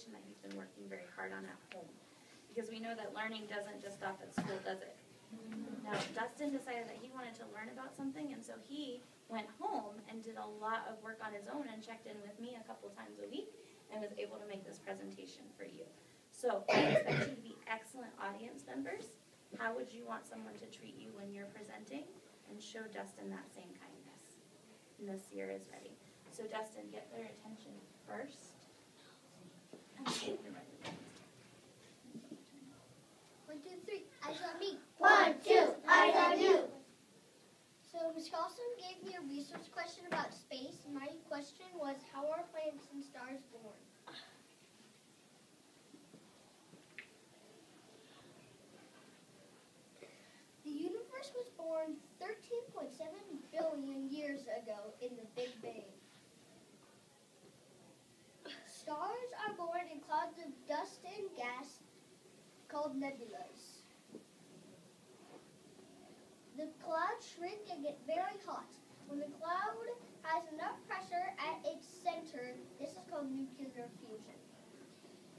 presentation that he's been working very hard on at home. Because we know that learning doesn't just stop at school, does it? Now, Dustin decided that he wanted to learn about something, and so he went home and did a lot of work on his own and checked in with me a couple times a week and was able to make this presentation for you. So I expect you to be excellent audience members. How would you want someone to treat you when you're presenting? And show Dustin that same kindness. And the seer is ready. So Dustin, get their attention first. 1, 2, 3. Eyes on me. 1, 2, eyes on you. So Ms. Carlson gave me a research question about space. My question was, how are planets and stars born? The universe was born 13.7 billion years ago in the Big Bang. Stars are born in clouds of dust and gas called nebulas. The clouds shrink and get very hot. When the cloud has enough pressure at its center, this is called nuclear fusion.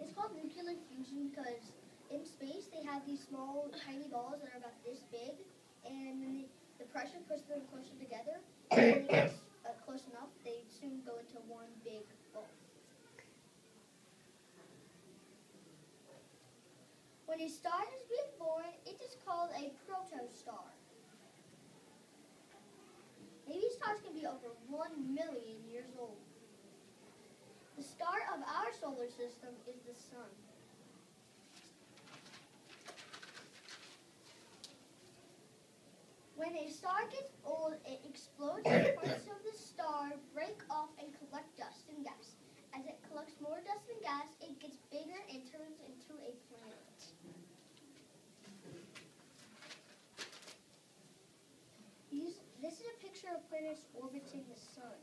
It's called nuclear fusion because in space they have these small, tiny balls that are about this big, and when the pressure pushes them closer together, and when it gets close enough, they soon go into one big ball. When a star is being born, it is called a protostar. Maybe stars can be over 1 million years old. The star of our solar system is the sun. When a star gets old, it explodes and parts of the star break off and collect dust and gas. As it collects more dust and gas, it gets bigger and turns into a planet. This is a picture of planets orbiting the sun.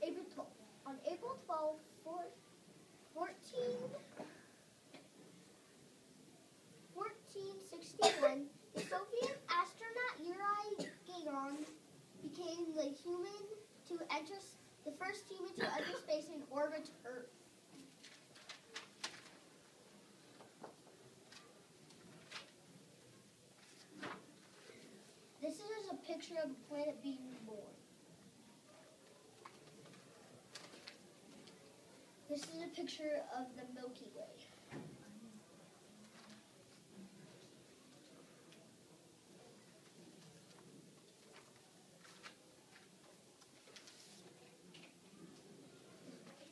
April 12th. On April 12th, 1461, the Soviet astronaut Yuri Gagarin became the first human to enter space and orbit Earth. This is a picture of a planet being born. This is a picture of the Milky Way.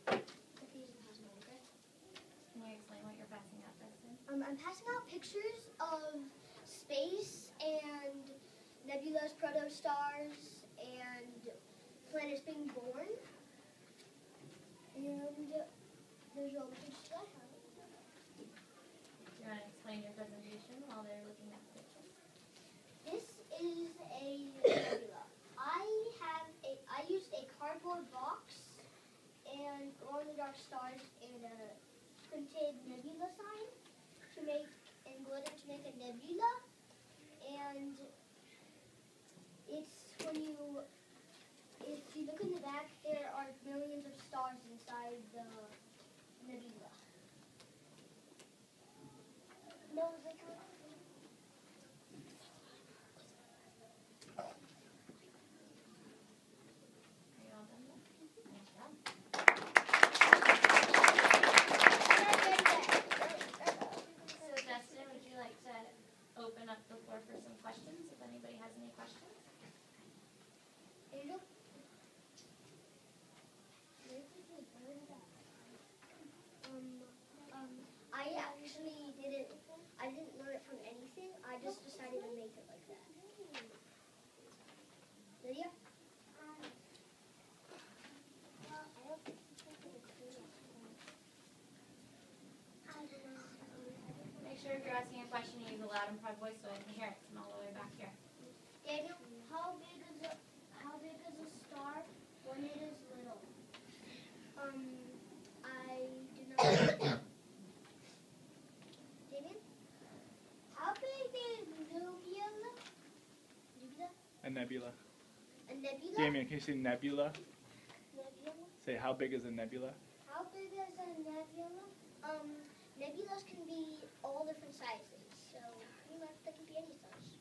Can you explain what you're passing out, Dustin? I'm passing out pictures of space and nebulas, protostars, and planets being born. And there's all the pictures I have. Do you want to explain your presentation while they're looking at the pictures? This is a nebula. I used a cardboard box and glow-in-the-dark stars and a printed nebula sign and glitter to make a nebula. And it's if you look in the back, there are millions of stars inside the nebula. No, it's like Are you all done? Nice job. So Dustin, would you like to open up the floor for some questions, if anybody has any questions? Angel? I didn't learn it from anything. I just decided to make it like that. Lydia? Make sure if you're asking a question, you use a loud and proud voice so I can hear it from all the way back here. Daniel, how big is a star when it is little? I do not know. Damien? How big is nebula? A nebula. Nebula? Damien, can you say nebula? Nebula? Say, how big is a nebula? How big is a nebula? Nebulas can be all different sizes, so pretty much they can be any size.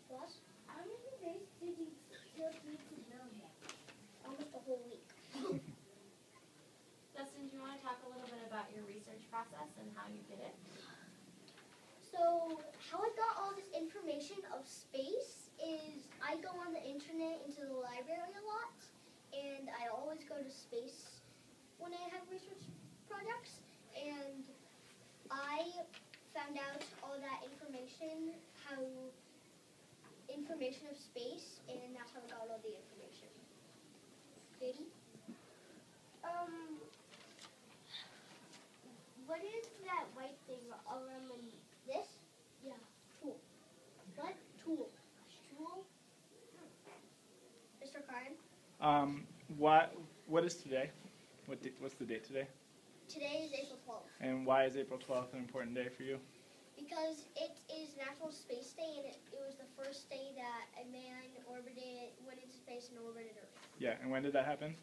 Plus, how many days did you still need to build it? Almost a whole week. Dustin, do you want to talk a little bit about your research process and how you did it? So, how I got all this information of space is I go on the internet into the library a lot, and I always go to space when I have research projects, and I found out all that information of space, and that's how I got all the information. Katie? What is that white thing around this? Yeah, tool. What? Tool. Tool? Mr. Karen? What is today? What's the date today? Today is April 12th. And why is April 12th an important day for you? Because it is National Space Day, and it was the first day that a man went into space and orbited Earth. Yeah, and when did that happen?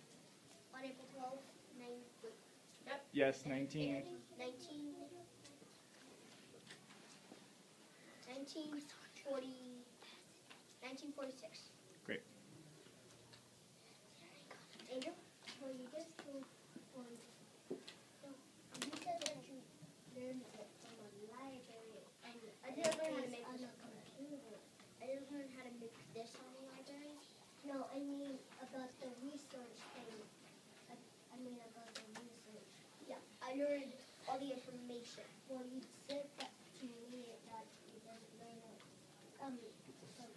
On April 12th, Yes, 1946. Great. Angel? Well, you just told one. So, you said that you learned it from a library. I didn't learn how to make this on a computer. I didn't learn how to make this on the library. No, I mean about the research thing. I mean about the research. Yeah, I learned all the information. Well, you said that to me that you didn't learn it from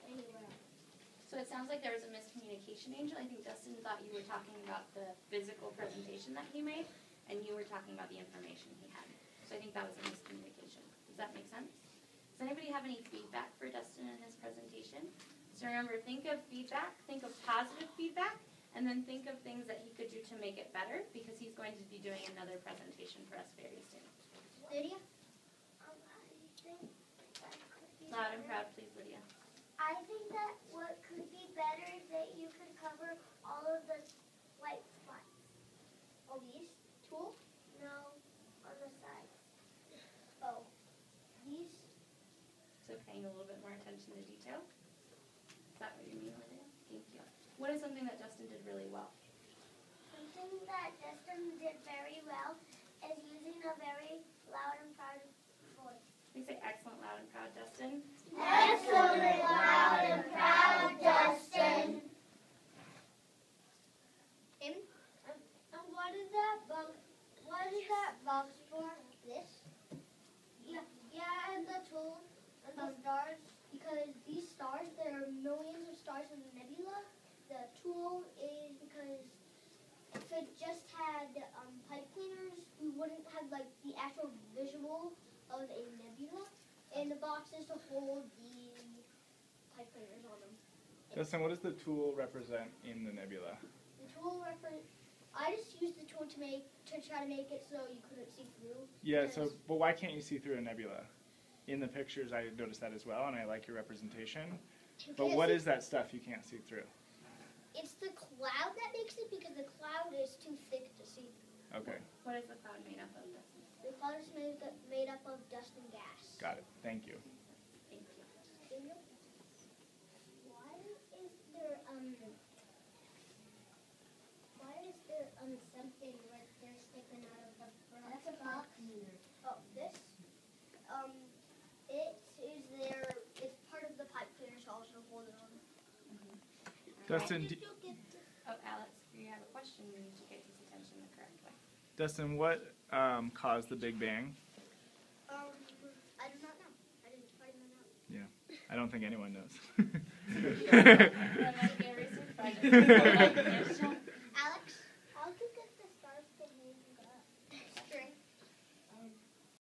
anywhere. So it sounds like there was a miscommunication, Angel. I think Dustin thought you were talking about the physical presentation that he made, and you were talking about the information he had. So I think that was a miscommunication. Does that make sense? Does anybody have any feedback for Dustin in his presentation? So remember, think of feedback, think of positive feedback, and then think of things that he could do to make it better, because he's going to be doing another presentation for us very soon. Lydia? Loud and proud, please, Lydia. I think that what could be better is that you could cover all of the white spots. All these? Tool? No, on the side. Oh, these? So paying a little bit more attention to detail. Is that what you mean, Lydia? Thank you. What is something that Dustin did really well? Something that Dustin did very well is using a very loud and proud voice. We say excellent, loud, and proud, Dustin. Excellent, loud, and proud, Dustin. And what is that box? What is that box for? This? Yeah, and the tool and the stars. Because these stars, there are millions of stars in the nebula. The tool is because if it just had pipe cleaners, we wouldn't have like the actual visual of a nebula. And the box is to hold the pipe cleaners on them. Dustin, what does the tool represent in the nebula? The tool I just used the tool to try to make it so you couldn't see through. Yeah, but why can't you see through a nebula? In the pictures, I noticed that as well, and I like your representation. But what is that stuff you can't see through? It's the cloud that makes it, because the cloud is too thick to see through. Okay. What is the cloud made up of, Dustin? The cloud is made up of dust and gas. Got it. Thank you. Thank you. Why is there something right there sticking out of the front? That's a box. Oh, this? It's part of the pipe cleaner, so I'll also hold it on. Dustin, Oh, Alex, you have a question. You need to get his attention the correct way. Dustin, what caused the Big Bang? I do not know. I didn't find that out. Yeah, I don't think anyone knows. That might be a research project.